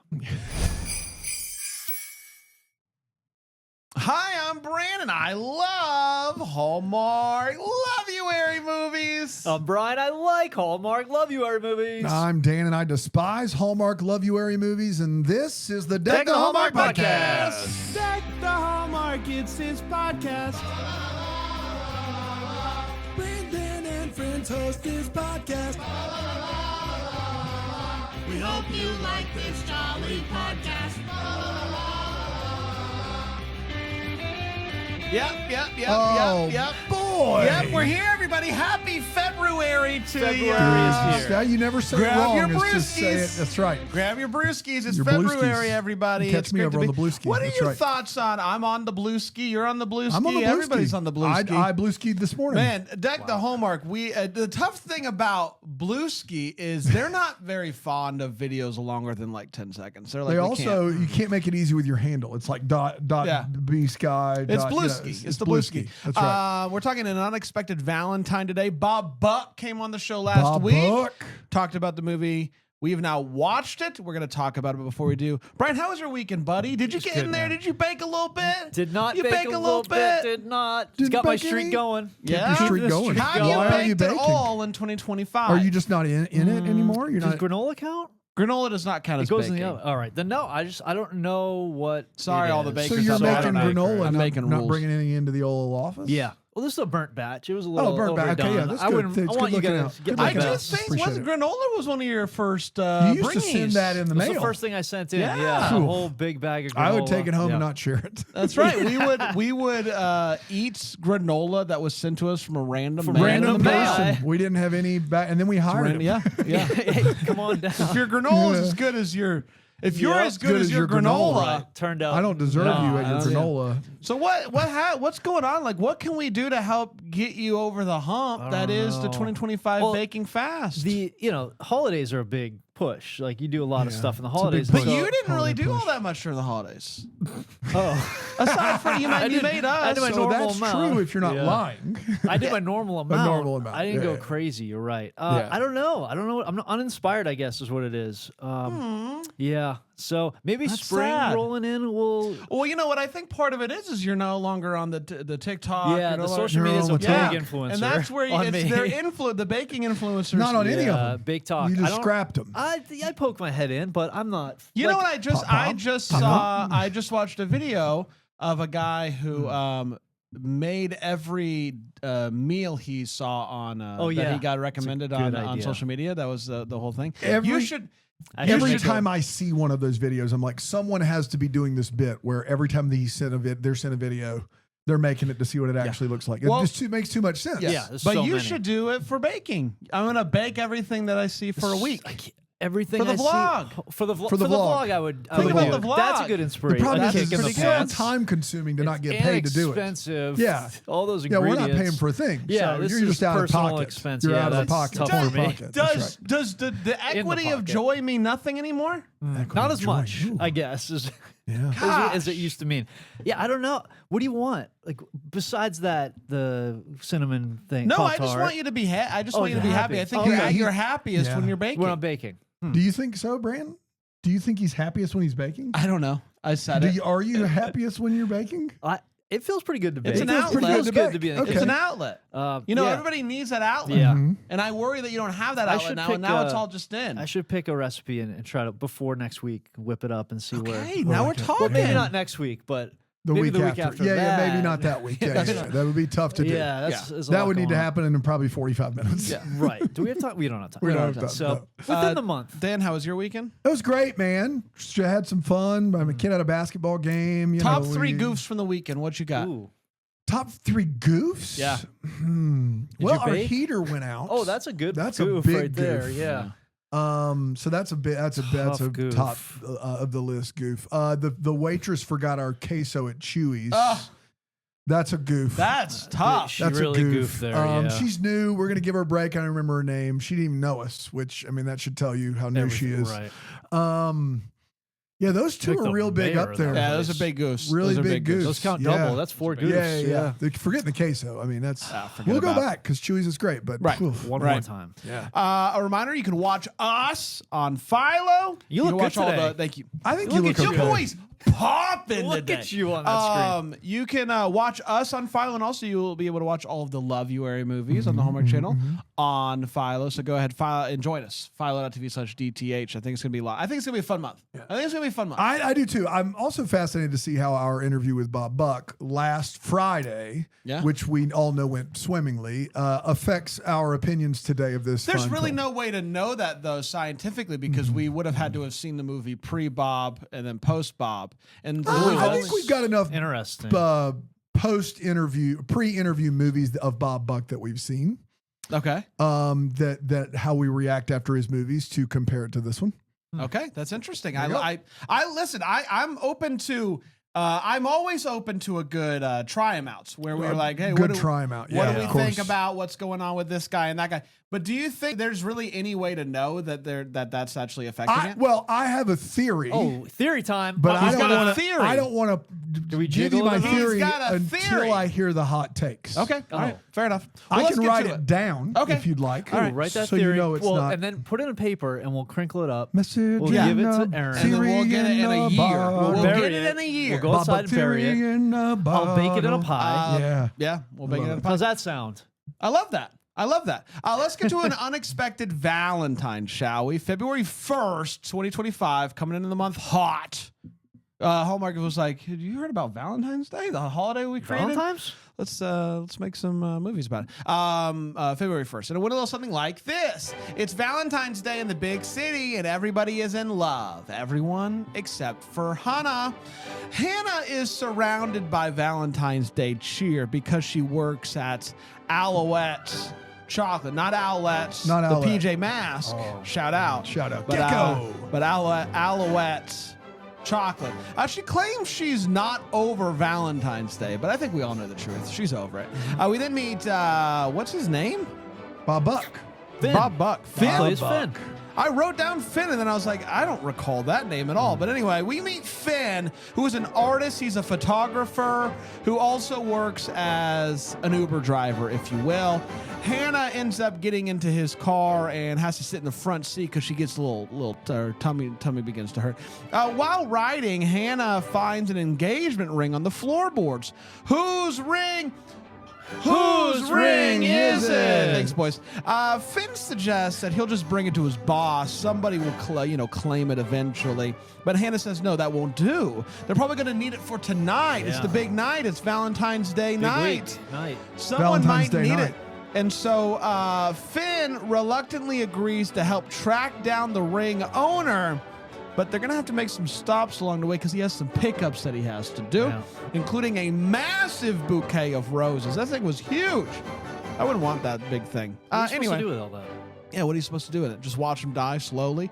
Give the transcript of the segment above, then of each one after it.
bra. Hi, I'm Brandon. I love Hallmark. Love you, Harry movies. I'm Brian. I like Hallmark. Love you, Harry movies. I'm Dan, and I despise Hallmark Love You Area movies, and this is the Deck the Hallmark podcast. Deck the Hallmark. It's his podcast. Brandon and friends host this podcast. We hope you like this jolly podcast. Yep. Boy. Yep, we're here, everybody. Happy February to February you. is here. Yeah, you never say Grab it wrong. your It's just say it. brewskis. That's right. Grab your brewskis. It's Your February, blueskis. everybody. Catch It's me great over to on be- the blueskis. What are That's your right. thoughts on? I'm on the blue ski. You're on the blue ski. I'm on the blue Everybody's ski. on the blue ski. I blue skied this morning. Man, Deck the Hallmark. We the tough thing about Blue Ski is they're not very fond of videos longer than like 10 seconds. They're like, They we also, can't. you can't make it easy with your handle. It's like dot Yeah. B sky. It's dot, Blue you know, Ski. It's the Blue Ski. That's right. We're talking an unexpected Valentine today. Bob Buck came on the show last Bob week. Buck. Talked about the movie. We have now watched it. We're going to talk about it, but before we do, Brian, how was your weekend, buddy? Did you get good, in there? man. Did you bake a little bit? Did not You bake a little bit. Did not. It's Didn't got my bake streak any? going. Yeah. Keep your streak the going. streak Have Why you are baked you it baking? all in 2025? Are you just not in it anymore? You're Does not. granola count? Granola does not count It as goes baking. in the oven. All right. Then no, I don't know what. Sorry, it all the is. bakers So you're out there. making I don't know. granola, I'm making not rules. bringing any into the Oval Office? Yeah. Well, this is a burnt batch. It was a little burnt batch. Okay, yeah, overdone. that's I good. wouldn't. It's I want good you looking guys out. to get Good my I looking out. just think Appreciate it. granola was one of your first You used to bringies. send that in the It was mail. the first thing I sent in. Yeah. Yeah, a Phew. whole big bag of granola. I would take it home Yeah. and not share it. That's right. We would eat granola that was sent to us from a random From man random in the mail. guy. We didn't have any back, and then we hired him. Yeah. Hey, come on down. If your granola is as good as your, if you're Yep. as good as your granola. Right. Turned out. I don't deserve no, you at your I don't- granola. So what's going on? Like, what can we do to help get you over the hump that don't is the know. 2025 Well, baking fast? The holidays are a big push. Like you do a lot of Yeah, stuff in the it's a big holidays. but push. you didn't really Holiday do all push. that much during the holidays. Oh, Aside from you made us. I did my So normal that's amount. true if you're not Yeah. lying. I did my normal amount. normal amount, I didn't yeah, go yeah. crazy. You're right. Yeah. I don't know. I'm not uninspired. I guess is what it is. Yeah. So maybe That's spring sad. rolling in will. Well, you know what I think part of it is you're no longer on the TikTok. Yeah, you're no the longer- social media is a You're big on influencer. and that's where on it's me. their the baking influencers. Not on any of Yeah, them. big talk. You I just don't- scrapped them. I poke my head in, but I'm not. You know what I just Pop. I just watched a video of a guy who made every meal he saw on that yeah. he got recommended good on idea. social media. That was the whole thing. Every- You should Every make time I see one of those videos, I'm like, someone has to be doing this bit where every time they're sent a video, they're making it to see what it actually looks like. Well- it just makes too much sense. Yeah, there's but so you many. should do it for baking. I'm gonna bake everything that I see for a week. Everything For the I see- vlog. for the vlog, For the vlog. I would. I For would the do vlog. it. That's a good The inspiration. problem That's is a kick in it's the so pants. time consuming to not It's get paid to do it. Inexpensive. Yeah. all those Yeah, ingredients. we're not paying for a thing. Yeah, so this you're is just out of personal pocket. expense. You're Yeah, out of the that's pocket. tough Out of for me. pocket. That's Does the equity of pocket. joy mean nothing anymore? right. Not as Joy. much, Ooh. I guess, Yeah. as it used to mean. Yeah, I don't know. What do you want? Like besides that, the cinnamon thing. No, I just Pop-Tart, want you to be I just Oh, want you to be you're happy. happy. I think Okay. you're happiest Yeah. when you're baking. when I'm baking. Do you think so, Brandon? Do you think he's happiest when he's baking? I don't know. I said it. Are you happiest when you're baking? It feels pretty good to bake. It's an It feels outlet. pretty It's good to be in the okay. It's kitchen. an outlet. Yeah. Everybody needs that outlet. Yeah. Mhm. And I worry that you don't have that I outlet should now, pick and now it's a- all just in. I should pick a recipe and try to before next week whip it up and see where. Okay, now we're Okay. talking. Well, maybe not next week, but The maybe week the after. week after. Yeah, that. maybe not that week. Yeah, yeah, that would be tough to do. Yeah, that's is a That lot would need to going on. happen in probably 45 minutes. Yeah, right. Do we have time? We don't have time. We don't have time, So no. within the month. Dan, how was your weekend? It was great, man. Just had some fun. My kid had a basketball game. Top three goofs from the weekend. What you got? Ooh. Top three goofs? Yeah. Well, you our bake? heater went out. Oh, that's a good That's a goof big right there. goof. Yeah. So that's a bit. That's a goof. top of the list goof. The waitress forgot our queso at Chewy's. Ugh. That's a goof. That's tough. She That's really a goof. goofed there. Yeah. She's new. We're gonna give her a break. I don't remember her name. She didn't even know us, which I mean that should tell you how new she is. Right. Yeah, those two Like are the real big mayor up of there. that Yeah, those are big goose. Really Those are big goose. Those count Yeah. double. That's 4 goose. Yeah. Forgetting the queso. I mean, that's forget we'll go about it. back because Chewy's is great, but Right. oof. One Right. more time. Yeah. A reminder: you can watch us on Philo. You look can good watch all today. the. Thank you. I think you Look look at Your okay. boys popping Look today. at you on that screen. You can watch us on Philo, and also you will be able to watch all of the Love You Area movies on the Hallmark Channel on Philo. So go ahead, Philo, and join us. Philo.tv/DTH. I think it's gonna be a lot. I think it's gonna be a fun month. I think it's gonna be a fun month. I do too. I'm also fascinated to see how our interview with Bob Buck last Friday, Yeah. which we all know went swimmingly, affects our opinions today of this. There's fine really film. no way to know that though scientifically because we would have had to have seen the movie pre-Bob and then post-Bob. And I think we've got enough Interesting. pre-interview movies of Bob Buck that we've seen. okay. That how we react after his movies to compare it to this one. Okay, that's interesting. There you go. I listen. I'm open to. I'm always open to a good try 'em outs where we're like, hey, good what do, try 'em out. what Yeah, do we of think course. about what's going on with this guy and that guy? But do you think there's really any way to know that that's actually affecting it? Well, I have a theory. Oh, theory time. But I he's don't got a want to. theory. I don't want to we give you jiggle my it? He's theory got a until theory. I hear the hot takes. Okay, all right, fair enough. Well, I let's can get write to it down Okay. if you'd like. All right, write that so theory. you know it's well, not. and then put it in paper, and we'll crinkle it up. Message We'll in give it to a Aaron. And then we'll get it in a theory year. bottle. We'll bury get it in a year. We'll go outside and bury Theory it. in a I'll bake it in a bottle. pie. Yeah. Yeah, we'll bake it in a pie. How's that sound? I love that. I love that. Let's get to an unexpected Valentine, shall we? February 1st, 2025, coming into the month hot. Hallmark was like, "Have you heard about Valentine's Day, the holiday we created? Valentine's? Let's make some movies about it." February 1st, and it went a little something like this: It's Valentine's Day in the big city, and everybody is in love. Everyone except for Hannah. Hannah is surrounded by Valentine's Day cheer because she works at Alouette's Chocolate, not Owlettes, Not the Owlette. PJ Masks. Shout out, Shout out. but Gecko. but Alouette's Chocolate. She claims she's not over Valentine's Day, but I think we all know the truth. She's over it. We then meet, what's his name? Bob Buck. Finn. Bob Buck. Finn Bob plays Buck. Finn. I wrote down Finn and then I was like, I don't recall that name at all. But anyway, we meet Finn, who is an artist. He's a photographer who also works as an Uber driver, if you will. Hannah ends up getting into his car and has to sit in the front seat because she gets a little her tummy begins to hurt. While riding, Hannah finds an engagement ring on the floorboards. Whose ring is it? Thanks, boys. Finn suggests that he'll just bring it to his boss. Somebody will, claim it eventually. But Hannah says, no, that won't do. They're probably going to need it for tonight. It's Yeah. the big night. It's Valentine's Day Big night. week. Night. Someone Valentine's might Day need night. it. And so Finn reluctantly agrees to help track down the ring owner. But they're going to have to make some stops along the way because he has some pickups that he has to do, Yeah. including a massive bouquet of roses. That thing was huge. I wouldn't want that big thing. What are you supposed Anyway, to do with all that? yeah, what are you supposed to do with it? Just watch him die slowly?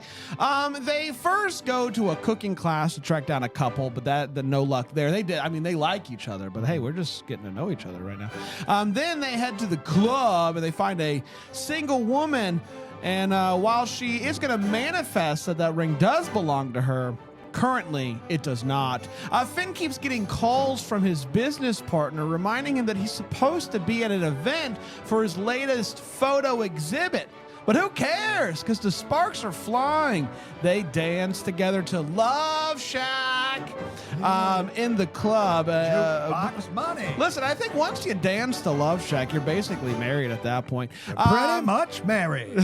They first go to a cooking class to track down a couple, but the no luck there. They like each other, but hey, we're just getting to know each other right now. Then they head to the club and they find a single woman. And while she is going to manifest that ring does belong to her, currently it does not. Finn keeps getting calls from his business partner reminding him that he's supposed to be at an event for his latest photo exhibit. But who cares? Because the sparks are flying. They dance together to Love Shack in the club. money. Listen, I think once you dance to Love Shack, you're basically married at that point. Pretty much married.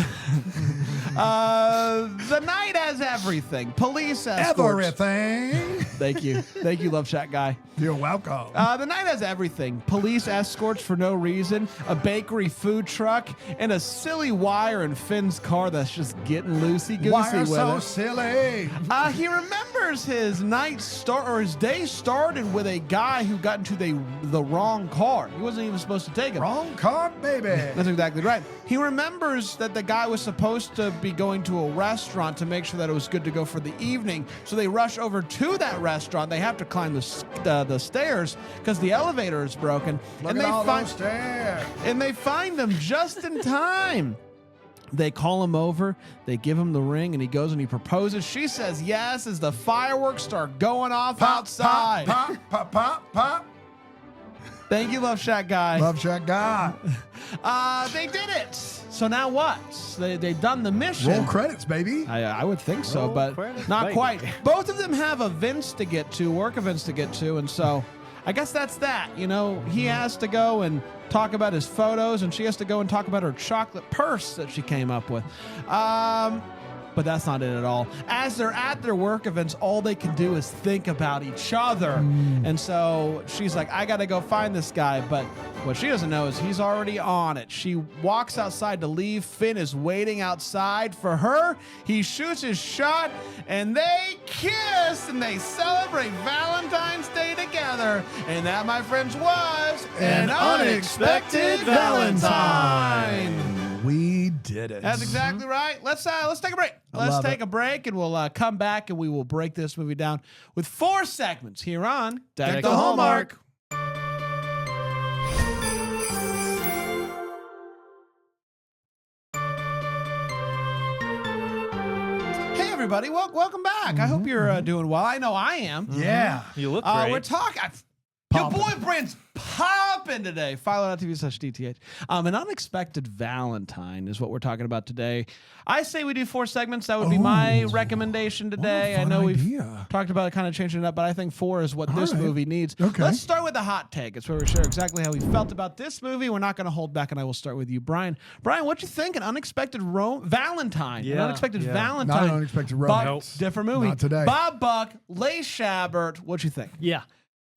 The night has everything. Police escorts. Everything. Thank you, Love Shack guy. You're welcome. The night has everything. Police escorts for no reason, a bakery food truck, and a silly wire in Finn's car that's just getting loosey-goosey Why with so it. silly? He remembers his his day started with a guy who got into the wrong car. He wasn't even supposed to take it. Wrong car, baby. That's exactly right. He remembers that the guy was supposed to be going to a restaurant to make sure that it was good to go for the evening. So they rush over to that restaurant. They have to climb the stairs because the elevator is broken. Look at all those stairs. And they find them just in time. They call him over, they give him the ring, and he goes and he proposes. She says yes as the fireworks start going off outside. Pop, pop, pop, pop. Thank you, Love Shack guy. Love Shack guy. They did it. So now what? They've done the mission. Roll credits, baby. I would think so, Roll but credits, not baby. quite. Both of them have events to get to, work events to get to, and so I guess that's that. You know, he has to go and talk about his photos, and she has to go and talk about her chocolate purse that she came up with. But that's not it at all. As they're at their work events, all they can do is think about each other. And so she's like, I got to go find this guy. But what she doesn't know is he's already on it. She walks outside to leave. Finn is waiting outside for her. He shoots his shot, and they kiss, and they celebrate Valentine's Day together. And that, my friends, was An unexpected Valentine. We did it. That's exactly right. Let's take a break. Let's take a break, and we'll come back, and we will break this movie down with 4 segments here on Deck the Hallmark. Hey, everybody. Welcome back. I hope you're doing well. I know I am. Yeah. You look great. We're talking. Your boy Brent's popping today. Philo.tv/DTH. An unexpected Valentine is what we're talking about today. I say we do 4 segments. That would be my recommendation today. I know we've talked about kind of changing it up, but I think 4 is what this movie needs. Okay. Let's start with the hot take. It's where we share exactly how we felt about this movie. We're not going to hold back, and I will start with you, Brian. Brian, what'd you think? An unexpected Valentine. An unexpected Valentine. Not an unexpected romance. Different movie. Not today. Bob Buck, Leigh Shabert. What'd you think? Yeah.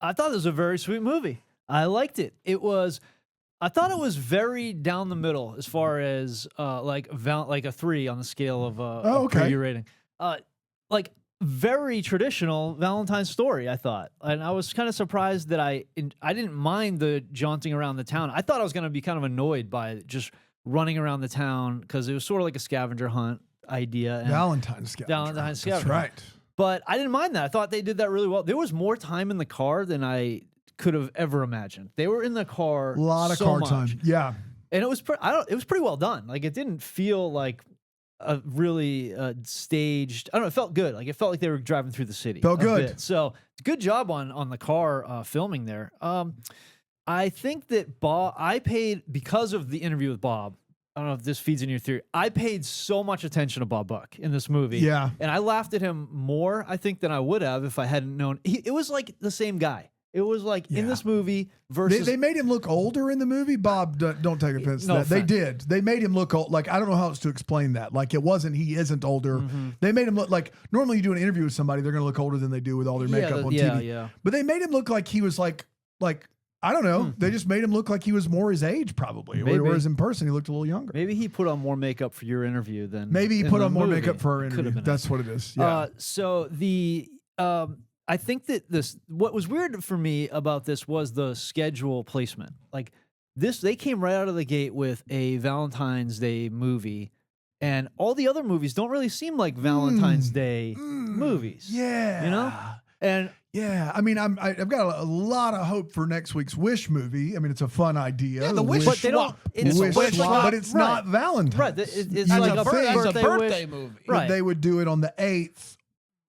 I thought it was a very sweet movie. I liked it. I thought it was very down the middle as far as like a 3 on the scale of a preview rating. Like very traditional Valentine story, I thought. And I was kind of surprised that I didn't mind the jaunting around the town. I thought I was going to be kind of annoyed by just running around the town because it was sort of like a scavenger hunt idea. And Valentine's scavenger. Valentine's That's scavenger. right. But I didn't mind that. I thought they did that really well. There was more time in the car than I could have ever imagined. They were in the car A lot of so car much. time. Yeah. And it was it was pretty well done. Like it didn't feel like a really staged. I don't know. It felt good. Like it felt like they were driving through the city. Felt a good. bit. So good job on the car filming there. I think that I paid because of the interview with Bob. I don't know if this feeds into your theory. I paid so much attention to Bob Buck in this movie. Yeah. And I laughed at him more, I think, than I would have if I hadn't known. It was like the same guy. It was like in this movie versus. They made him look older in the movie. Bob, don't take offense to No that. They offense. did. They made him look old. Like, I don't know how else to explain that. Like, it wasn't, he isn't older. They made him look like, normally you do an interview with somebody, they're going to look older than they do with all their makeup on TV. Yeah. But they made him look like he was like, I don't know. They just made him look like he was more his age, probably. Maybe. Whereas in person, he looked a little younger. Maybe he put on more makeup for your interview than. Maybe he in put the on more movie. makeup for our Could interview. have been That's what it is. Yeah. So I think that what was weird for me about this was the schedule placement. Like they came right out of the gate with a Valentine's Day movie, and all the other movies don't really seem like Valentine's Day movies. Yeah. You know? And yeah, I mean, I've got a lot of hope for next week's Wish movie. I mean, it's a fun idea. Yeah, the Wish but they don't. swap. It's Wish like swap, but it's not Valentine's. right. It's That's like a birthday wish. movie. Right. They would do it on the 8th.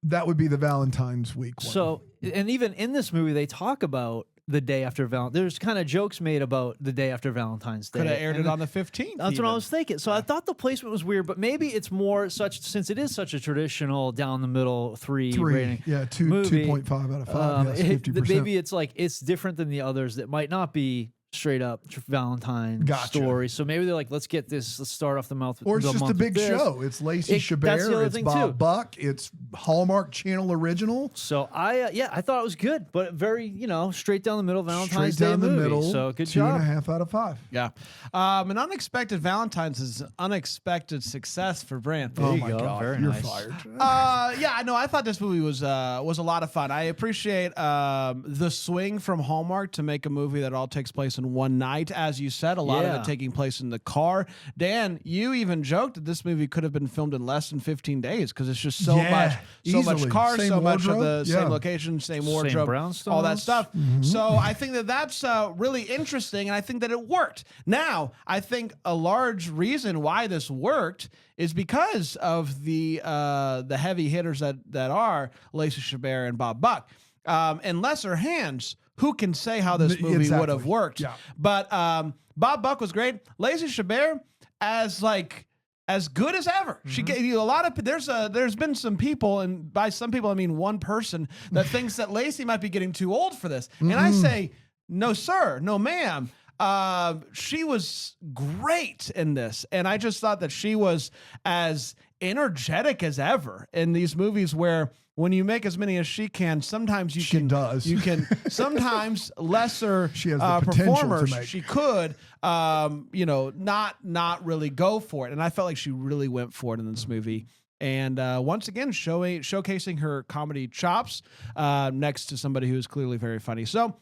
That would be the Valentine's week one. So, and even in this movie, they talk about the day after Valentine's. There's kind of jokes made about the day after Valentine's Day. Could have aired And it on the 15th. That's even. what I was thinking. So I thought the placement was weird, but maybe it's more since it is such a traditional down the middle 3 rating. Yeah, movie, 2.5 out of 5. Yes, 50%. Maybe it's like it's different than the others that might not be straight up Valentine story. So maybe they're like, let's start off the month. Or it's the just a month big with this. show. It's Lacey That's the other Chabert. It's thing, Bob too. Buck. It's Hallmark Channel original. So I thought it was good, but very straight down the middle Valentine's Straight Day down the movie. middle. So good job. 2.5 out of 5. Yeah. An unexpected Valentine's is an unexpected success for Brant. Oh you my go. God, Very you're nice. fired. Yeah, I know. I thought this movie was a lot of fun. I appreciate the swing from Hallmark to make a movie that all takes place in one night, as you said, a lot of it taking place in the car. Dan, you even joked that this movie could have been filmed in less than 15 days because it's just so much car, same so much of wardrobe. the same location, same wardrobe, all that stuff. So I think that that's really interesting, and I think that it worked. Now, I think a large reason why this worked is because of the heavy hitters that are Lacey Chabert and Bob Buck. In lesser hands, who can say how this movie would have worked? Yeah. But Bob Buck was great. Lacey Chabert as good as ever. She gave you a lot of. There's been some people, and by some people I mean one person, that thinks that Lacey might be getting too old for this, and I say no, sir, no, ma'am. She was great in this, and I just thought that she was as energetic as ever in these movies where when you make as many as she can, sometimes you can sometimes lesser she has the performers to make. she could not really go for it, and I felt like she really went for it in this movie. And once again, showcasing her comedy chops next to somebody who is clearly very funny. So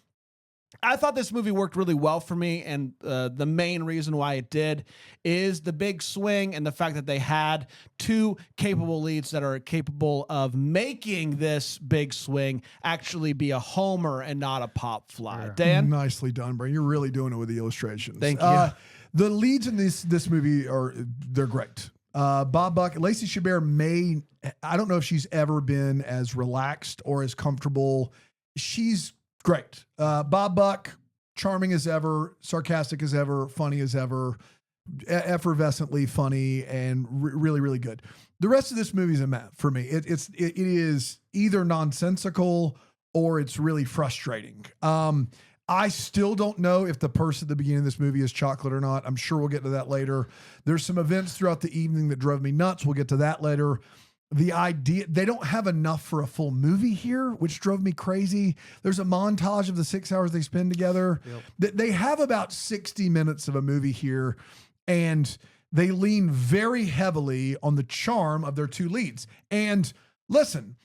I thought this movie worked really well for me, and the main reason why it did is the big swing and the fact that they had two capable leads that are capable of making this big swing actually be a homer and not a pop fly. Sure. Dan? Nicely done, Brian. You're really doing it with the illustrations. Thank you. The leads in this movie they're great. Bob Buck, Lacey Chabert I don't know if she's ever been as relaxed or as comfortable. She's great. Bob Buck, charming as ever, sarcastic as ever, funny as ever, effervescently funny, and really, really good. The rest of this movie is a mess for me. It is either nonsensical or it's really frustrating. I still don't know if the purse at the beginning of this movie is chocolate or not. I'm sure we'll get to that later. There's some events throughout the evening that drove me nuts. We'll get to that later. The idea, they don't have enough for a full movie here, which drove me crazy. There's a montage of the 6 hours they spend together. Yep. They have about 60 minutes of a movie here, and they lean very heavily on the charm of their two leads. And listen,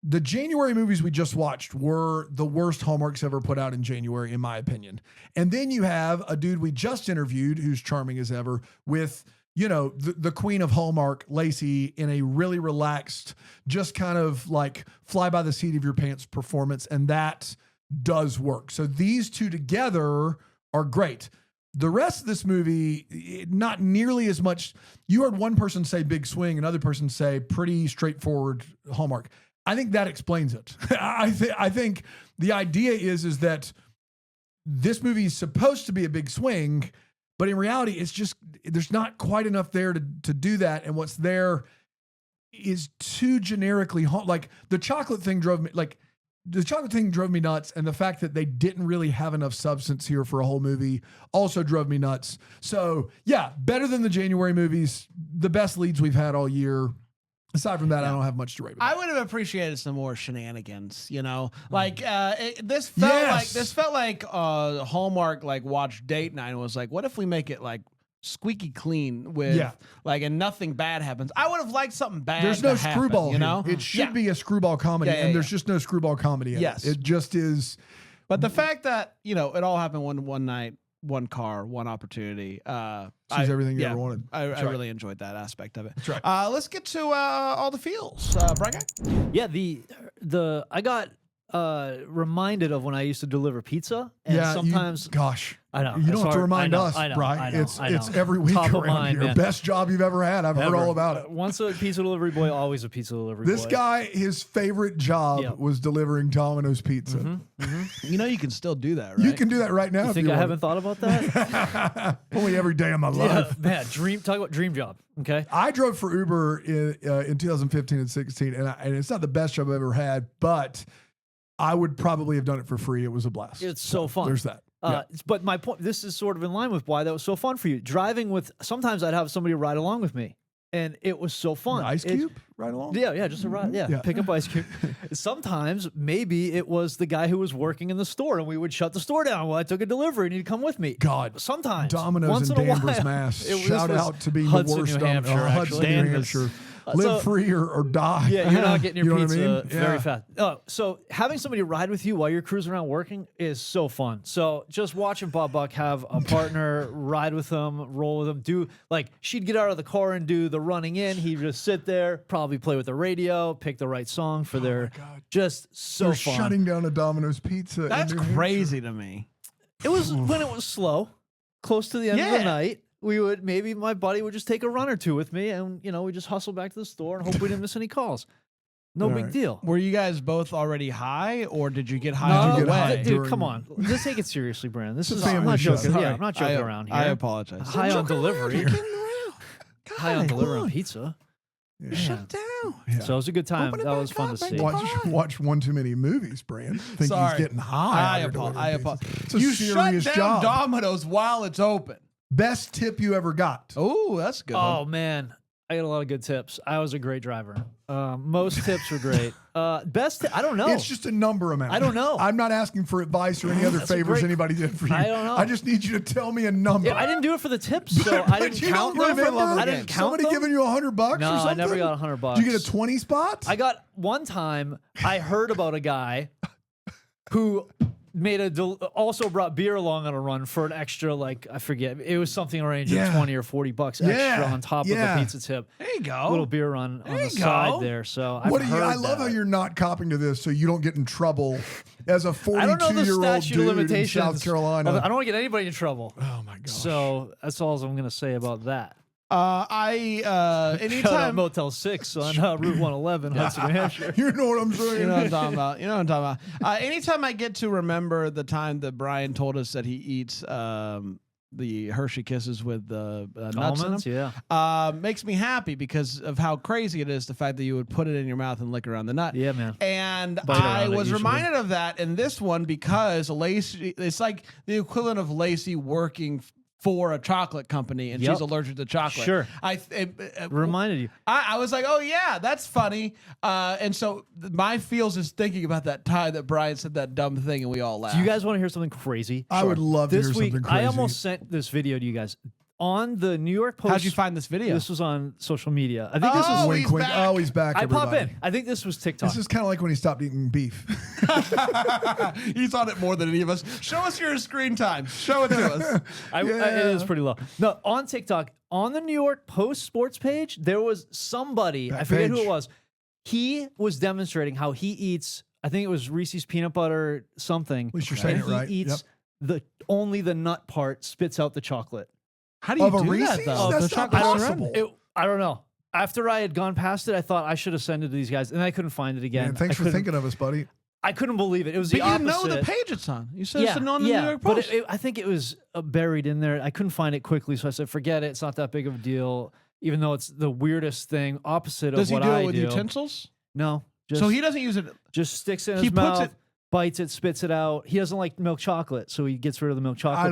the January movies we just watched were the worst Hallmarks ever put out in January, in my opinion. And then you have a dude we just interviewed who's charming as ever with, the queen of Hallmark, Lacey, in a really relaxed, just kind of like fly by the seat of your pants performance. And that does work. So these two together are great. The rest of this movie, not nearly as much. You heard one person say big swing, another person say pretty straightforward Hallmark. I think that explains it. I think the idea is that this movie is supposed to be a big swing, but in reality, it's just, there's not quite enough there to do that. And what's there is too generically, like the chocolate thing drove me nuts. And the fact that they didn't really have enough substance here for a whole movie also drove me nuts. So yeah, better than the January movies, the best leads we've had all year. Aside from that, I don't have much to rate about. I would have appreciated some more shenanigans, like this felt like Hallmark watched date night and was like, what if we make it like squeaky clean with and nothing bad happens. I would have liked something bad. There's no screwball, It should be a screwball comedy, and there's just no screwball comedy in it. It just is. But the fact that, it all happened one night, one car, one opportunity. She's everything you ever wanted. I really enjoyed that aspect of it. That's right. Let's get to all the feels. Brian Guy? Yeah, I got reminded of when I used to deliver pizza, and sometimes I know you don't have to remind us, right? It's every week Top around here. Man. Best job you've ever had. I've heard all about it. Once a pizza delivery boy, always a pizza delivery boy. This guy, his favorite job was delivering Domino's pizza. You can still do that, right? You can do that right now. You think I haven't thought about that? Only every day of my life. Man, talk about dream job. Okay, I drove for Uber in 2015 and 16, and it's not the best job I've ever had, but I would probably have done it for free. It was a blast. It's so fun. There's that. But my point, this is sort of in line with why that was so fun for you. Driving with, sometimes I'd have somebody ride along with me, and it was so fun. Ice Cube ride along? Yeah, just a ride. Yeah, pick up Ice Cube. Sometimes maybe it was the guy who was working in the store, and we would shut the store down while I took a delivery, and he'd come with me. God, sometimes Domino's in Danvers, Mass. Shout out to being Hudson, the worst New Hampshire, Hudson, New Hampshire. live free or die. Yeah, you're not getting your You know what I pizza mean? very Yeah. fast. So having somebody ride with you while you're cruising around working is so fun. So just watching Bob Buck have a partner ride with him, roll with him, she'd get out of the car and do the running in. He'd just sit there, probably play with the radio, pick the right song for their. God. Just so They're fun. shutting down a Domino's Pizza. in That's New Hampshire. crazy to me. It was when it was slow, close to the end of Yeah. the night. Maybe my buddy would just take a run or two with me, and we just hustle back to the store and hope we didn't miss any calls. No All big right. deal. Were you guys both already high, or did you get high No, on you the get high? way? dude, during- come on. Just take it seriously, Brandon. This It's is a I'm family not show. joking. Sorry. Yeah, I'm not joking around here. I apologize. High on delivery. You're getting around. High on God, delivery come on on. pizza. Yeah. Shut down. Yeah. So it was a good time. Open it That was back fun up, to thank see. God. Watch one too many movies, Brand. Think Sorry. he's getting high. I out here delivering apologize. pizza. It's a You serious shut down job. Domino's while it's open. Best tip you ever got. Oh, that's good. Oh man, I got a lot of good tips. I was a great driver. Most tips were great. I don't know. It's just a number amount. I don't know. I'm not asking for advice or any other That's a favors great- anybody did for you. I don't know. I just need you to tell me a number. Yeah, I didn't do it for the tips, so I didn't you count don't them. remember I didn't count somebody them. giving you $100 or No, something? I never got $100. Did you get a 20 spot? I got one time. I heard about a guy who also brought beer along on a run for an extra, I forget, it was something range Yeah. of $20 or $40 extra Yeah. on top Yeah. of the pizza tip. There you go. Little beer run on the you side go. there. So What I've do you? heard I love how that. you're not copping to this, so you don't get in trouble as a I don't know the 42-year-old statute dude of in limitations. South Carolina. I don't want to get anybody in trouble. Oh my gosh! So that's all I'm going to say about that. Shout out Anytime. Motel 6 on Route 111, Hudson, New Hampshire. you know what I'm saying? You know what I'm talking about. You know what I'm talking about. Anytime I get to remember the time that Brian told us that he eats the Hershey Kisses with nuts Almonds, in them, makes me happy because of how crazy it is, the fact that you would put it in your mouth and lick around the nut. Yeah, man. And Bite I around it was usually. reminded of that in this one because Lacey, it's like the equivalent of Lacey working for a chocolate company and Yep. she's allergic to chocolate. Sure. Reminded you. I was like, oh yeah, that's funny. And so my feels is thinking about that time that Brian said that dumb thing and we all laughed. Do you guys want to hear something crazy? I would love to This hear week, something crazy. I almost sent this video to you guys on the New York Post. How'd you find this video? This was on social media. I think this Oh, was. wink, he's wink. back. Oh, he's back. I pop everybody. in. I think this was TikTok. This is kind of like when he stopped eating beef. He's on it more than any of us. Show us your screen time. Show it to us. It is pretty low. No, on TikTok, on the New York Post sports page, there was somebody, That I forget who page. it was. He was demonstrating how he eats, I think it was Reese's peanut butter something. At least you're saying and it right. He eats only the nut part, spits out the chocolate. How do you Of a do Reese's? that though? That's The not chocolate possible. surrounding- I don't know. After I had gone past it, I thought I should have sent it to these guys, and I couldn't find it again. Man, thanks I for couldn't- thinking of us, buddy. I couldn't believe it. It was But the you opposite. know the page it's on. You said it's on the New York but Post. I think it was buried in there. I couldn't find it quickly, so I said, "Forget it. It's not that big of a deal." Even though it's the weirdest thing, opposite Does of he what do I it with do. utensils? No, just, So he doesn't use it. just sticks it in he his puts mouth, it- bites it, spits it out. He doesn't like milk chocolate, so he gets rid of the milk chocolate I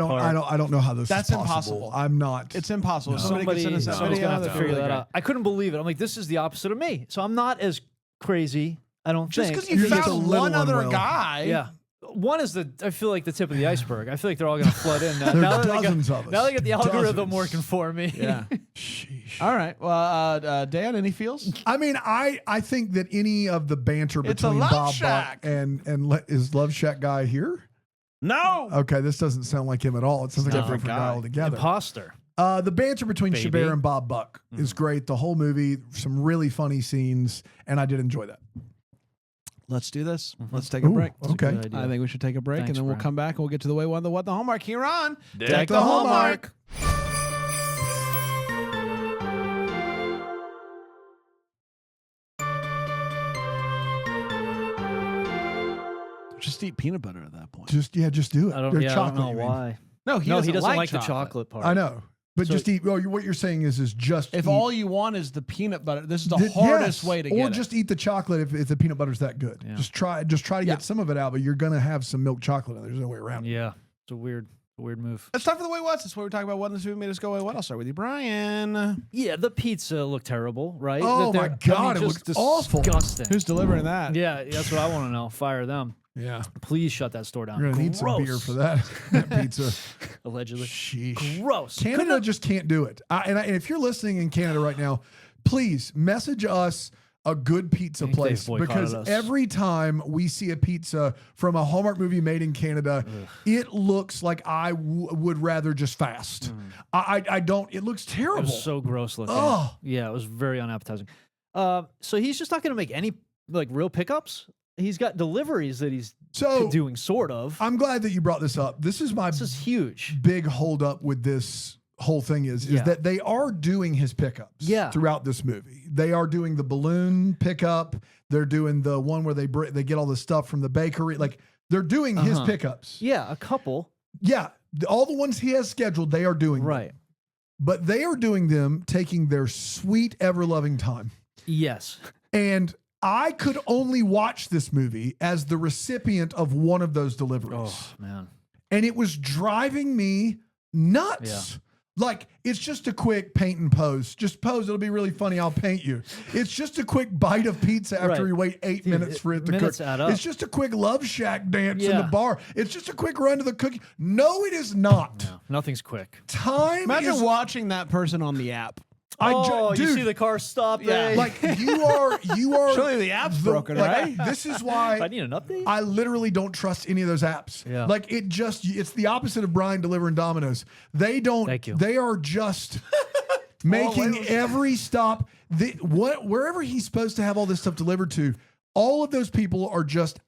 don't know how this That's is possible. impossible. I'm not. It's impossible. No. Somebody can send us that Somebody's video. gonna have to That'd figure be that really out. I couldn't believe it. I'm like, this is the opposite of me. So I'm not as crazy. I don't Just think. because you You're just a found little one other unwell. guy. Yeah. One is I feel like the tip of the iceberg. I feel like they're all going to flood in now. There now are that they got- dozens of us. Now they got the algorithm Dozens. working for me. Yeah. Sheesh. All right. Well, Dan, any feels? I mean, I think that any of the banter It's a between Love Bob Shack. Buck and is Love Shack guy here? No. Okay, this doesn't sound like him at all. It sounds like a Different different guy guy. altogether. Imposter. The banter between Baby. Chabert and Bob Buck is great. The whole movie, some really funny scenes, and I did enjoy that. Let's do this. Let's take a Ooh, break. okay. Good idea. I think we should take a break, Thanks, and then we'll Brian. come back and we'll get to the way one, the what, the Hallmark here on Deck the Hallmark. Just eat peanut butter at that point. Just do it. I don't, They're yeah, I chocolate, don't know you mean. why. No, He doesn't like the chocolate part. I know, but So- just eat. Well, what you're saying is just If eat. all you want is the peanut butter, this is the Th- hardest yes, way to or get just eat the chocolate if the peanut butter's that good. Yeah. Just try to Yeah. get some of it out, but you're gonna have some milk chocolate in there. There's no way around it. Yeah. It's a weird move. It's time for the way what's. It's where we talk about what this movie made us go away. What? I'll start with you, Brian. Yeah, the pizza looked terrible, right? Oh That my they're- God, it just looked awful. Disgusting. Who's delivering that? Yeah, that's what I want to know. Fire them. Yeah, Please shut that store down. you're gonna need some beer Gross. for that, that pizza. Allegedly. Sheesh. Gross. Canada just can't do it. And if you're listening in Canada right now, please message us a good pizza place, because every time we see a pizza from a Hallmark movie made in Canada, it looks like I would rather just fast. I don't. It looks terrible. It was so gross looking. Oh. Yeah, it was very unappetizing. So he's just not going to make any like real pickups. He's got deliveries that he's doing, sort of. I'm glad that you brought this up. This is huge. Big hold up with this whole thing is that they are doing his pickups throughout this movie. They are doing the balloon pickup. They're doing the one where they get all the stuff from the bakery. Like, they're doing his pickups. Yeah, a couple. Yeah, all the ones he has scheduled, they are doing right. them. But they are doing them taking their sweet, ever-loving time. Yes. And I could only watch this movie as the recipient of one of those deliveries. Oh, man. And it was driving me nuts. Yeah. Like, it's just a quick paint and pose. Just pose. It'll be really funny. I'll paint you. It's just a quick bite of pizza after you wait 8 minutes for it to cook. It's just a quick Love Shack dance in the bar. It's just a quick run to the cookie. No, it is not. No, nothing's quick. Imagine watching that person on the app. Dude, you see the car stop there. Like, you are. Surely the app's broken, right? This is why I need an update. I literally don't trust any of those apps. Yeah. Like, it's the opposite of Brian delivering Domino's. They don't. Thank you. They are just making every stop. Wherever he's supposed to have all this stuff delivered to, all of those people are just.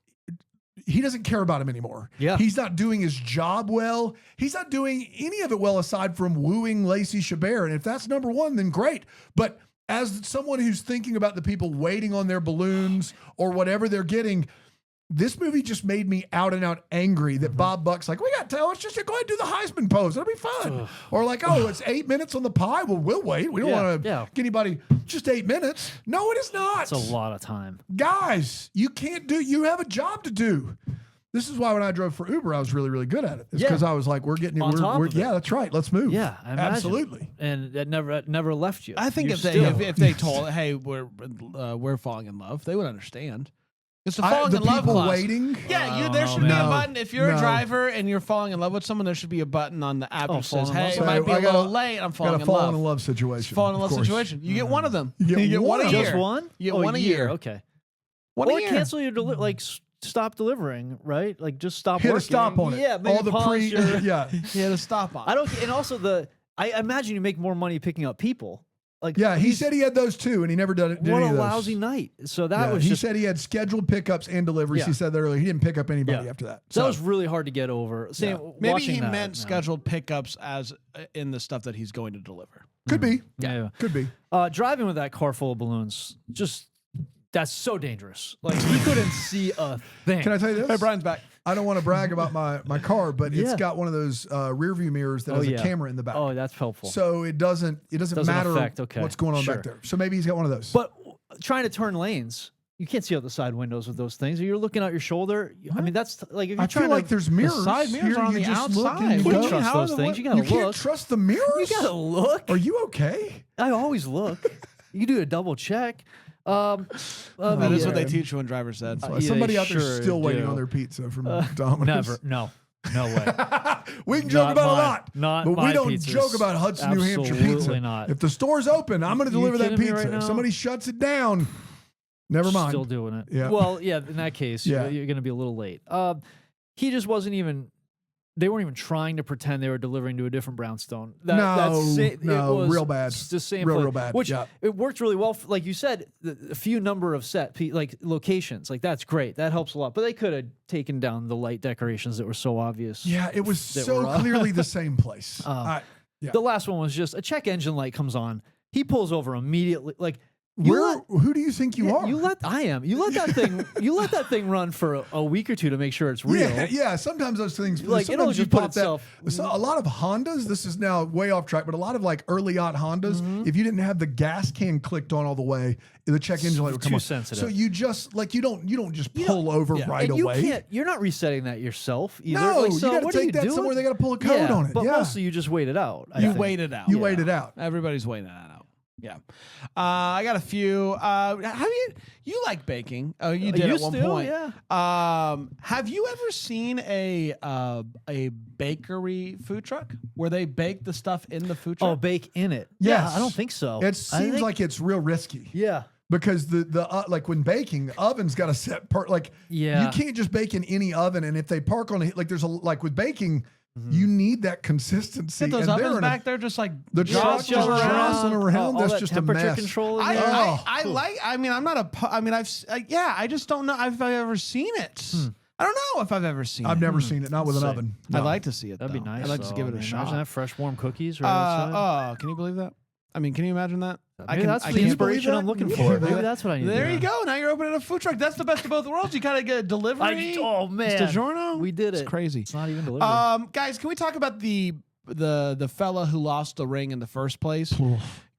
He doesn't care about him anymore. Yeah. He's not doing his job well. He's not doing any of it well aside from wooing Lacey Chabert. And if that's number one, then great. But as someone who's thinking about the people waiting on their balloons or whatever they're getting, this movie just made me out and out angry that Bob Buck's like, we got to let's just go ahead and do the Heisman pose. It'll be fun. Or like, it's 8 minutes on the pie. Well, we'll wait. We don't want to get anybody just 8 minutes. No, it is not. It's a lot of time. Guys, you have a job to do. This is why when I drove for Uber, I was really, really good at it. It's because I was like, yeah, that's right. Let's move. Yeah, I imagine. Absolutely. And it never left you. I think if they told, hey, we're falling in love, they would understand. It's the falling in love clause. Waiting. Yeah, there should be a button. If you're a driver and you're falling in love with someone, there should be a button on the app that says, "Hey, it might be a little late. I'm falling in love." Falling in love situation. Falling in love situation. You get one of them. You get one a year. Just one? You get one a year. Okay. One a year. Cancel your stop delivering, right? Like, just stop working. Hit a stop on it. Yeah, maybe all the hit a stop on. And also I imagine you make more money picking up people. Like, he said he had those too, and he never did any of those. What a lousy night. So that was he said he had scheduled pickups and deliveries. He said that earlier. He didn't pick up anybody after that. So that was really hard to get over. Maybe he meant scheduled pickups as in the stuff that he's going to deliver. Could be. Yeah. Could be. Driving with that car full of balloons, that's so dangerous. Like, you couldn't see a thing. Can I tell you this? Hey, Brian's back. I don't want to brag about my car, but it's got one of those rear view mirrors that has a camera in the back. Oh, that's helpful. So it doesn't matter what's going on back there. So maybe he's got one of those. But trying to turn lanes, you can't see out the side windows with those things. Or you're looking out your shoulder. I mean, that's like, if you're trying like there's mirrors. The side mirrors are on the outside. You can't trust those things. You gotta look. You can't trust the mirrors? You gotta look. Are you okay? I always look. You do a double check. That is what they teach you when driver's ed. Somebody out there still waiting on their pizza from Domino's. Never. No way. We can joke about a lot, but we don't pizzas. joke about Hudson, New Hampshire pizza. Absolutely not. If the store's open, I'm going to deliver that pizza. If somebody shuts it down, never mind. Still doing it. Yeah. Well, in that case, you're going to be a little late. He just wasn't even. They weren't even trying to pretend they were delivering to a different brownstone. It was real bad. The same real bad. Which it worked really well. Like you said, a few number of locations. Like, that's great. That helps a lot. But they could have taken down the light decorations that were so obvious. Yeah, it was so clearly the same place. The last one was just a check engine light comes on. He pulls over immediately. Like, who do you think you are? You let that thing run for a week or two to make sure it's real. Yeah. Sometimes those things it'll just put itself. So a lot of Hondas. This is now way off track, but a lot of like early Hondas. If you didn't have the gas can clicked on all the way, the check engine light would come on. Sensitive. So you just you don't just pull over right away. You're not resetting that yourself either. No, you got to take that somewhere. They got to pull a code on it. But mostly you just wait it out. You wait it out. Everybody's waiting that out. Yeah. I got a few. Have you like baking? Oh, you did at one point. Yeah. Have you ever seen a bakery food truck where they bake the stuff in the food truck? Oh, bake in it. Yes. Yeah, I don't think so. It seems like it's real risky. Yeah. Because the like when baking, the oven's got a set part. Like you can't just bake in any oven. And if they park on like there's like with baking, you need that consistency. Get those ovens back there, just like the truck's just jostling around. All That's that just a temperature mess. control. I like. I mean, I'm not a. I mean, I just don't know if I've ever seen it. I don't know if I've ever seen it. I've never seen it, not with an Same. oven. I'd like to see it. That'd be though. nice. I'd like to give it a shot. Imagine that fresh, warm cookies right outside. Can you believe that? I mean, can you imagine that? Maybe that's the inspiration I'm looking for. Maybe that's what I need. There you go. Now you're opening a food truck. That's the best of both worlds. You kind of get a delivery. Oh man, it's DiGiorno. We did it. It's crazy. It's not even delivery. Guys, can we talk about the fella who lost the ring in the first place?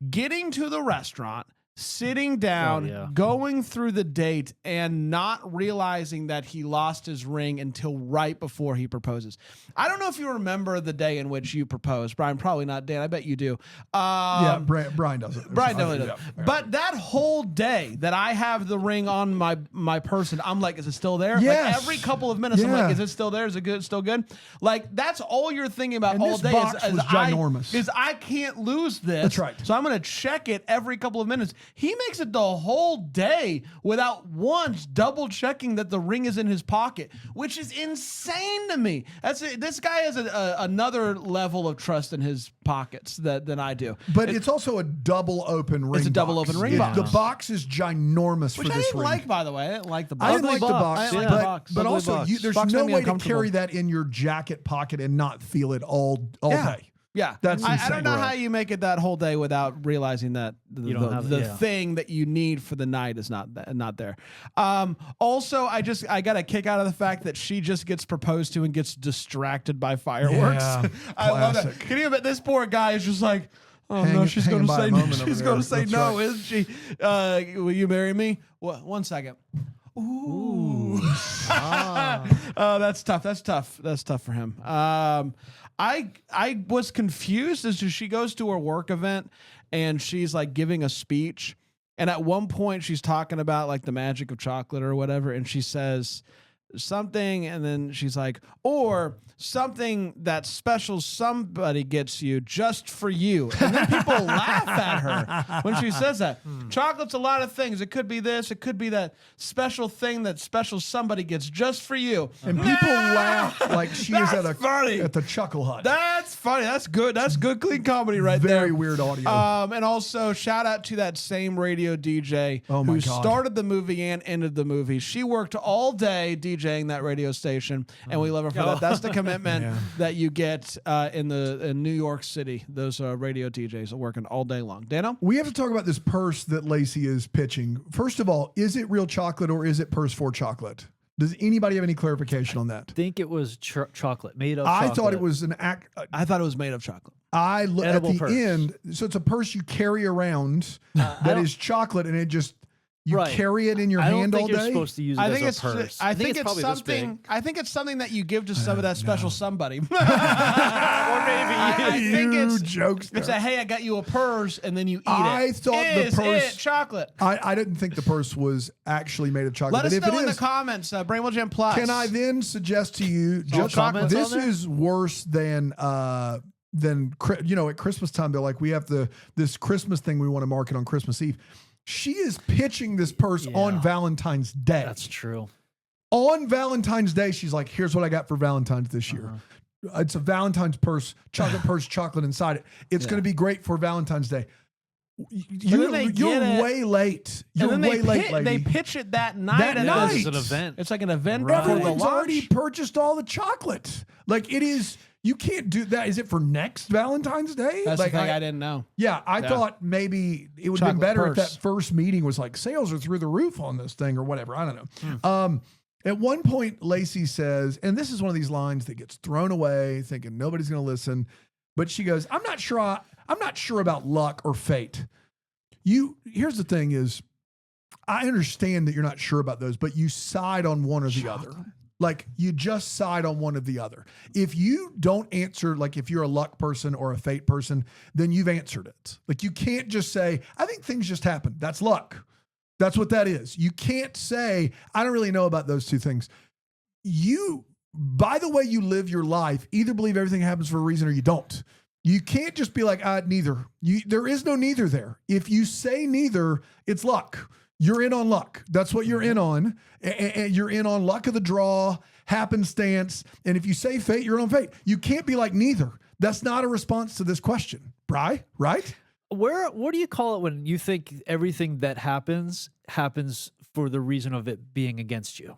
Getting to the restaurant, sitting down, going through the date, and not realizing that he lost his ring until right before he proposes. I don't know if you remember the day in which you proposed, Brian. Probably not, Dan. I bet you do. Yeah, Brian doesn't. Brian definitely does. But that whole day that I have the ring on my person, I'm like, is it still there? Yes. Like every couple of minutes, I'm like, is it still there? Is it good? Still good? Like that's all you're thinking about And all this day. box was ginormous. I can't lose this. That's right. So I'm going to check it every couple of minutes. He makes it the whole day without once double checking that the ring is in his pocket, which is insane to me. This guy has another level of trust in his pockets than I do. But it's also a double open ring. It's a double open ring box. The box is ginormous Which for I this didn't ring. like, by the way. I didn't like the box. I didn't like the box, I didn't like the box. but Ugly also box. there's Box no made me way to uncomfortable. carry that in your jacket pocket and not feel it all day. Yeah, That's I insane. don't know how you make it that whole day without realizing that the thing that you need for the night is not there. Also, I got a kick out of the fact that she just gets proposed to and gets distracted by fireworks. Yeah, I love that. Can you imagine this poor guy is just like, oh no, she's going to say no. She's going to say no, right. Isn't she? Will you marry me? What? 1 second. Ooh. That's tough. That's tough for him. I was confused as to she goes to her work event and she's like giving a speech. And at one point she's talking about like the magic of chocolate or whatever. And she says something and then she's like, or something that special somebody gets you just for you. And then people laugh at her when she says that. Chocolate's a lot of things. It could be this. It could be that special thing that special somebody gets just for you. And people laugh like she is at the Chuckle Hut. That's funny. That's good. That's good, clean comedy right there. Very weird audio. And also shout out to that same radio DJ who started the movie and ended the movie. She worked all day DJing that radio station, and we love her for that. That's the commitment that you get in New York City. Those radio DJs are working all day long. Dano? We have to talk about this purse that Lacey is pitching. First of all, is it real chocolate or is it purse for chocolate? Does anybody have any clarification on that? I think it was chocolate, made of chocolate. I thought it was an act. I thought it was made of chocolate. I look at Edible the purse. end. So it's a purse you carry around that is chocolate, and it just carry it in your hand all day. I don't think you're supposed to use it as a purse. I think it's probably something. I think it's something that you give to some of that special somebody. Or maybe I think it's jokes. It's a hey, I got you a purse, and then you eat it. I thought the purse chocolate. I didn't think the purse was actually made of chocolate. Let us but know if in it is, the comments. Brainwell Jam Plus. Can I then suggest to you? This is worse than. At Christmas time they're like, we have this Christmas thing we want to market on Christmas Eve. She is pitching this purse on Valentine's Day. That's true. On Valentine's Day, she's like, here's what I got for Valentine's this year. It's a Valentine's purse, chocolate purse, chocolate inside it. It's going to be great for Valentine's Day. You're way late. You're way late, lady. They pitch it that night. It's an event. It's like an event Right. before the Everyone's launch. already purchased all the chocolate. Like it is. You can't do that. Is it for next Valentine's Day? That's like the thing I didn't know. Yeah, I thought maybe it would have been better if purse. that first meeting was like sales are through the roof on this thing or whatever. I don't know. At one point, Lacey says, and this is one of these lines that gets thrown away, thinking nobody's going to listen. But she goes, "I'm not sure about luck or fate." Here's the thing: is I understand that you're not sure about those, but you side on one or the other. Like you just side on one or the other. If you don't answer, like if you're a luck person or a fate person, then you've answered it. Like you can't just say, I think things just happen. That's luck. That's what that is. You can't say, I don't really know about those two things. You, by the way you live your life, either believe everything happens for a reason or you don't. You can't just be like, neither. There is no neither there. If you say neither, it's luck. You're in on luck. That's what you're in on. And you're in on luck of the draw, happenstance. And if you say fate, you're on fate. You can't be like neither. That's not a response to this question, Bri, right? What do you call it when you think everything that happens for the reason of it being against you?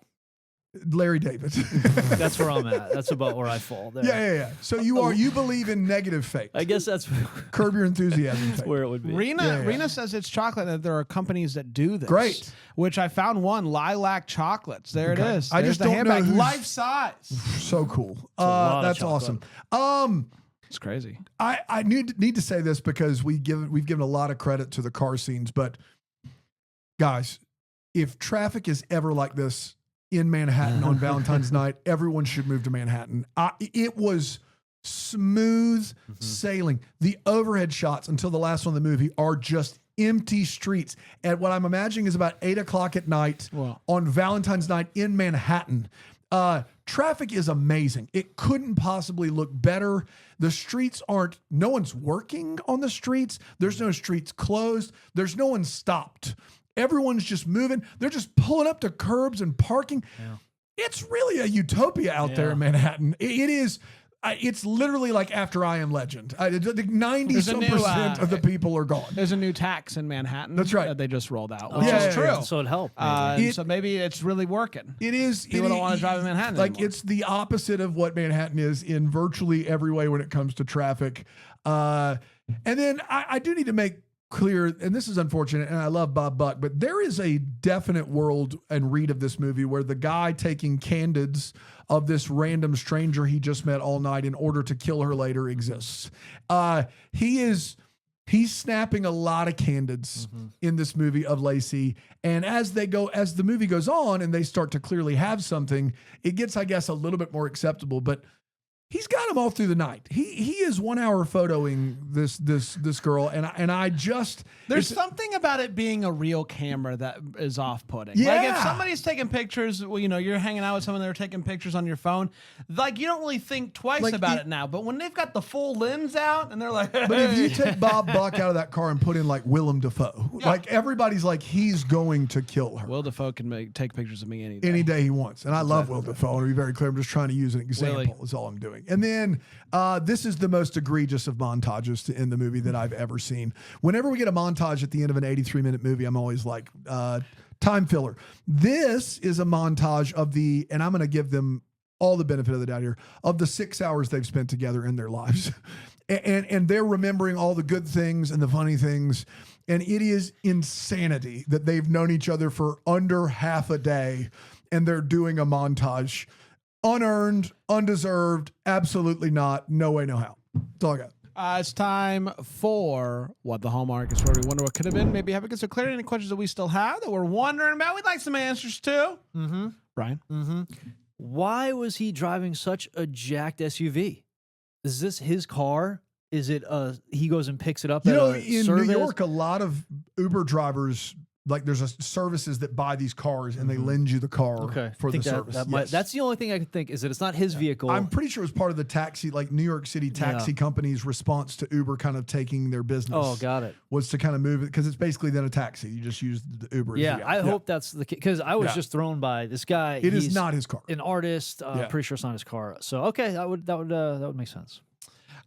Larry David. That's where I'm at. That's about where I fall there. Yeah. So you believe in negative fate. I guess that's Curb Your Enthusiasm fate. where it would be. Rena says it's chocolate, that there are companies that do this. Great. Which I found one, Lilac Chocolates. There it is. I There's just the don't handbag. know Life size. So cool. lot of That's chocolate. awesome. It's crazy. I need to say this because we've given a lot of credit to the car scenes, but guys, if traffic is ever like this in Manhattan on Valentine's night, everyone should move to Manhattan. It was smooth sailing. The overhead shots until the last one of the movie are just empty streets at what I'm imagining is about 8 o'clock at night on Valentine's night in Manhattan. Traffic is amazing. It couldn't possibly look better. The streets no one's working on the streets. There's no streets closed. There's no one stopped. Everyone's just moving. They're just pulling up to curbs and parking. Yeah. It's really a utopia out there in Manhattan. It is. It's literally like after I Am Legend. 90% of the people are gone. There's a new tax in Manhattan. That's right. That they just rolled out, which is true. So it helped. So maybe it's really working. It is. People don't want to drive in Manhattan anymore. It's the opposite of what Manhattan is in virtually every way when it comes to traffic. And then I do need to make clear, and this is unfortunate, and I love Bob Buck, but there is a definite world and read of this movie where the guy taking candids of this random stranger he just met all night in order to kill her later exists. He's snapping a lot of candids in this movie of Lacey, and as the movie goes on and they start to clearly have something, it gets, I guess, a little bit more acceptable, but he's got them all through the night. He is 1 hour photoing this girl, and I just there's something about it being a real camera that is off-putting. Yeah. Like if somebody's taking pictures, well, you're hanging out with someone, they're taking pictures on your phone. Like you don't really think twice about it now. But when they've got the full lens out and they're like, but if you take Bob Buck out of that car and put in like Willem Dafoe, like everybody's like he's going to kill her. Will Dafoe can take pictures of me any day. Any day he wants, and I love Will Dafoe. To be very clear, I'm just trying to use an example. Is all I'm doing. And then this is the most egregious of montages in the movie that I've ever seen. Whenever we get a montage at the end of an 83-minute movie, I'm always like, time filler. This is a montage of and I'm going to give them all the benefit of the doubt here, of the 6 hours they've spent together in their lives. And they're remembering all the good things and the funny things. And it is insanity that they've known each other for under half a day and they're doing a montage. Unearned, undeserved, absolutely not. No way, no how. That's all I got. It's time for What the Hallmark is, where we wonder what could have been. Maybe have some clarity, any questions that we still have that we're wondering about. We'd like some answers to. Brian? Why was he driving such a jacked SUV? Is this his car? Is it he goes and picks it up at a in service? New York, a lot of Uber drivers, like there's services that buy these cars and they lend you the car for the service. That's the only thing I can think is that it's not his vehicle. I'm pretty sure it was part of the taxi, like New York City taxi company's response to Uber kind of taking their business. Oh, got it. Was to kind of move it because it's basically then a taxi. You just use the Uber. Yeah, I hope that's the case because I was just thrown by this guy. It is not his car. An artist. Pretty sure it's not his car. So okay, that would make sense.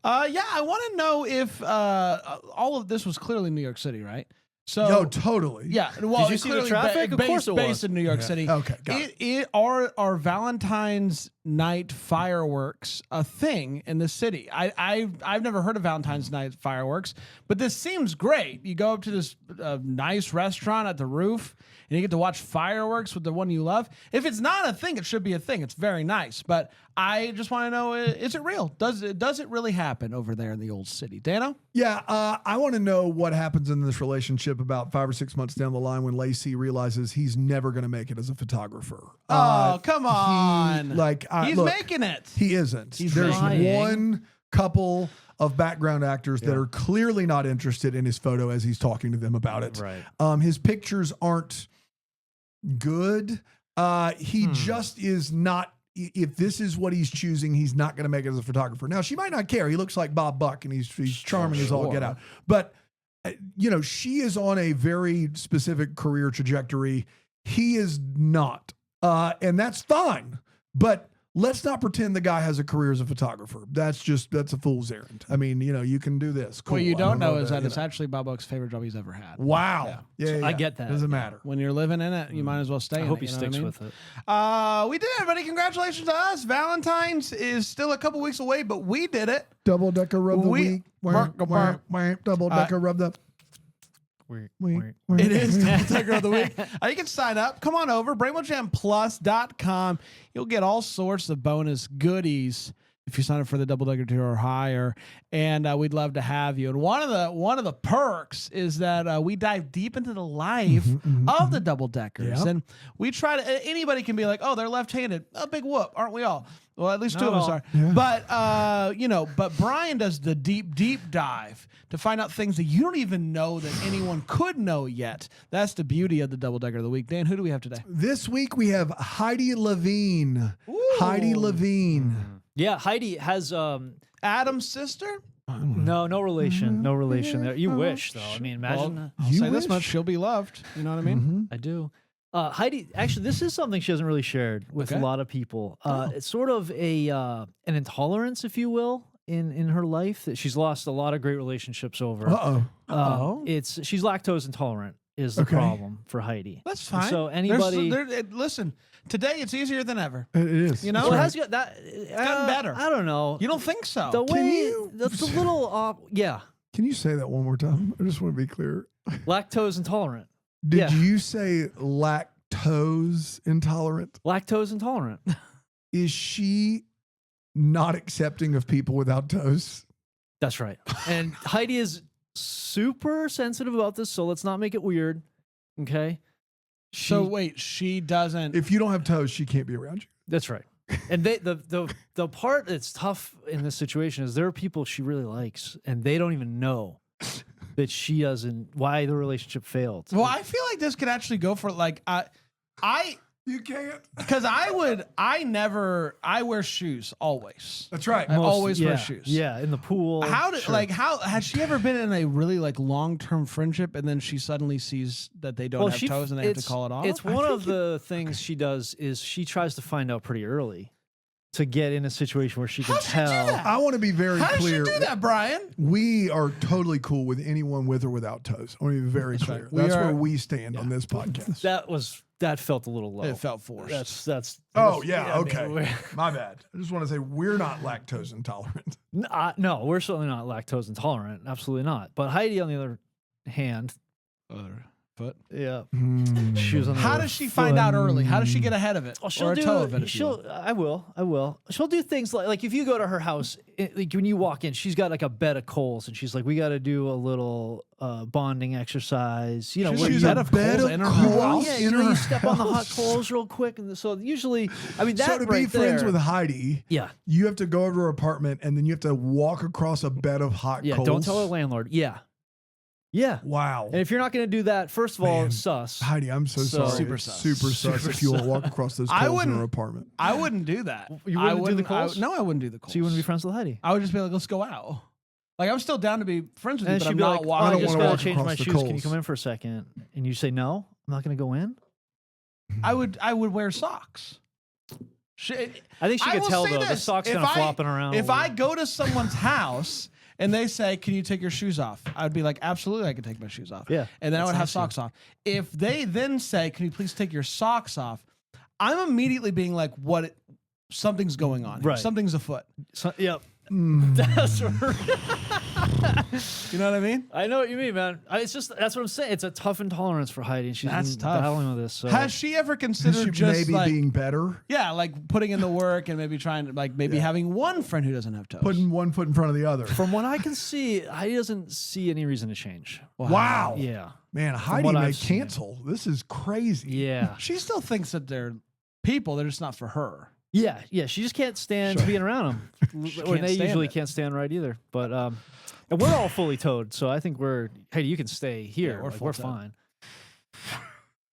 I want to know if all of this was clearly New York City, right? So no, totally. Yeah. Well, did you see the traffic? Of course it was. Based in New York City. Okay. Got it. Are Valentine's night fireworks a thing in the city? I've never heard of Valentine's night fireworks, but this seems great. You go up to this nice restaurant at the roof, and you get to watch fireworks with the one you love. If it's not a thing, it should be a thing. It's very nice. But I just want to know, is it real? Does it really happen over there in the old city? Dano? Yeah, I want to know what happens in this relationship about 5 or 6 months down the line when Lacey realizes he's never going to make it as a photographer. Oh, come on. He's making it. He isn't. He's There's trying. one couple of background actors that are clearly not interested in his photo as he's talking to them about it. Right. His pictures aren't good. He just is not. If this is what he's choosing, he's not going to make it as a photographer. Now, she might not care. He looks like Bob Buck, and he's charming as all get out. But she is on a very specific career trajectory. He is not, and that's fine. But let's not pretend the guy has a career as a photographer. That's a fool's errand. I mean, you can do this. Cool. What you don't know is that it's actually Bob Buck's favorite job he's ever had. Wow. Yeah. I get that. Doesn't matter. When you're living in it, you might as well stay in it. I hope he sticks with it. We did it, everybody. Congratulations to us. Valentine's is still a couple weeks away, but we did it. Double decker rub the week. Double decker rub the. It is Double Decker of the Week. You can sign up. Come on over. BrainwellJamPlus.com. You'll get all sorts of bonus goodies if you sign up for the Double Decker tier or higher. And we'd love to have you. And one of the perks is that we dive deep into the life of the Double Deckers. Yep. And we try to, anybody can be like, oh, they're left-handed. A big whoop, aren't we all? Well, at least two of us are. Yeah. But, but Brian does the deep dive to find out things that you don't even know that anyone could know yet. That's the beauty of the Double Decker of the Week. Dan, who do we have today? This week we have Heidi Levine. Ooh. Heidi Levine. Yeah, Heidi has Adam's sister? no relation. No relation there. You wish, though. I mean, imagine. I'll say this much. She'll be loved. You know what I mean? I do. Heidi, actually, this is something she hasn't really shared with a lot of people. It's sort of an intolerance, if you will, in her life that she's lost a lot of great relationships over. She's lactose intolerant is the problem for Heidi. That's fine. So anybody, listen, today it's easier than ever. It is. You know, well, it's gotten better. I don't know. You don't think so? The way that's a little yeah. Can you say that one more time? I just want to be clear. Lactose intolerant. Did you say lactose intolerant? Lactose intolerant. Is she not accepting of people without toes? That's right. And Heidi is super sensitive about this, so let's not make it weird. Okay. So wait, she doesn't. If you don't have toes, she can't be around you. That's right. And the part that's tough in this situation is there are people she really likes, and they don't even know that she doesn't. Why the relationship failed. Well, I feel like this could actually go for You can't. Because I wear shoes always. That's right. I always wear shoes. Yeah, in the pool. How has she ever been in a really long-term friendship and then she suddenly sees that they don't have toes and they have to call it off? It's one of the things she does is she tries to find out pretty early to get in a situation where she can tell. I want to be very How clear. How does she do that, Brian? We are totally cool with anyone with or without toes. I want to be very clear. Right. That's where we stand on this podcast. That felt a little low. It felt forced. That's. Okay. My bad. I just want to say we're not lactose intolerant. No, we're certainly not lactose intolerant. Absolutely not. But Heidi, on the other hand, foot. Yeah. She was on How does she find out early? How does she get ahead of it? Oh, she'll or a do, toe of it? I will. She'll do things like if you go to her house, like when you walk in, she's got like a bed of coals, and she's like, "We got to do a little bonding exercise." You know, she's a bed of coals. Yeah, you step on the hot coals real quick, and so usually, I mean, that so to be friends with Heidi, you have to go over to her apartment, and then you have to walk across a bed of hot coals. Yeah, don't tell her landlord. Yeah. Yeah. Wow. And if you're not going to do that, first of all, sus. Heidi, I'm so sorry. Super sus. Super sus if you will walk across those coals in her apartment. I wouldn't do that. You wouldn't do the coals? No, I wouldn't do the coals. So you wouldn't be friends with Heidi? I would just be like, let's go out. Like, I'm still down to be friends with you, but I'm be not like, walking. I just got to change my shoes. Coals. Can you come in for a second? And you say, no, I'm not going to go in? I would wear socks. I think she could tell, though. The socks kind of flopping around. If I go to someone's house and they say, can you take your shoes off? I'd be like, absolutely, I can take my shoes off. Yeah. And then I would have socks on. If they then say, can you please take your socks off? I'm immediately being like, something's going on. Right. Something's afoot. Yep. That's right. You know what I mean? I know what you mean, man. It's just that's what I'm saying. It's a tough intolerance for Heidi, and she's That's been tough. battling with this. So. Has she ever considered just maybe like being better, like putting in the work and maybe trying to maybe having one friend who doesn't have toes? putting one foot in front of the other? From what I can see, Heidi doesn't see any reason to change. Wow. Yeah. Man, Heidi what may I've seen. cancel. This is crazy. Yeah. She still thinks that they're people. They're just not for her. Yeah. Yeah. She just can't stand being around them. Or they stand usually it. can't stand right either. But and we're all fully towed, so I think Heidi, you can stay here. we're We're full-toed. fine.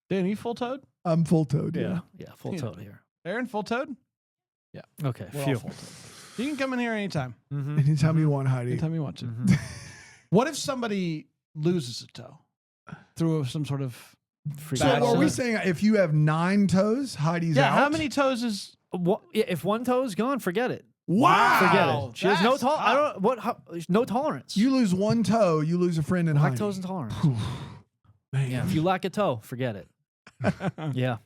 Dan, you full toed? I'm full toed. Yeah. Yeah. Full towed here. Aaron, full toed? Okay. We're all Phew. full toed. You can come in here anytime. Mm-hmm. Anytime you want, Heidi. Anytime you want to. Mm-hmm. What if somebody loses a toe through some sort of Freak So bad are we accident? saying if you have 9 toes, Heidi's out? How many toes is If one toe is gone, forget it. Wow. Forget it. She has no That's I don't no tolerance. You lose one toe, you lose a friend in Heidi. lactose intolerance. Man. Yeah. If you lack a toe, forget it. Yeah.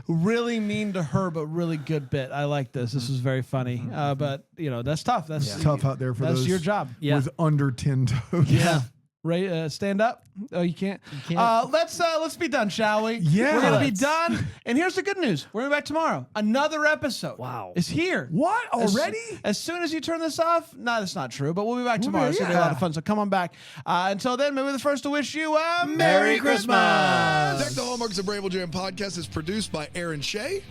really mean to her, but really good bit. I like this. This is very funny. But that's tough. That's It's tough out there for That's those your job. Yeah. with under 10 toes. Yeah. Ray, stand up. Oh, you can't. Let's be done, shall we? Yeah. We're gonna be Let's. done. And here's the good news: we're gonna be back tomorrow. Another episode. Wow. is here. What? Already? As soon as you turn this off, no, that's not true. But we'll be back tomorrow. It's gonna be a lot of fun. So come on back. Until then, maybe we're the first to wish you a Merry Christmas. Deck the Hallmark's a Bramble Jam podcast is produced by Aaron Shea.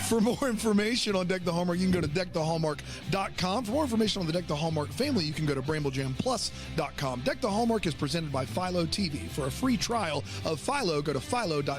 For more information on Deck the Hallmark, you can go to deckthehallmark.com. For more information on the Deck the Hallmark family, you can go to bramblejamplus.com. Deck the Hallmark is presented by Philo TV. For a free trial of Philo, go to philo.tv/DTH.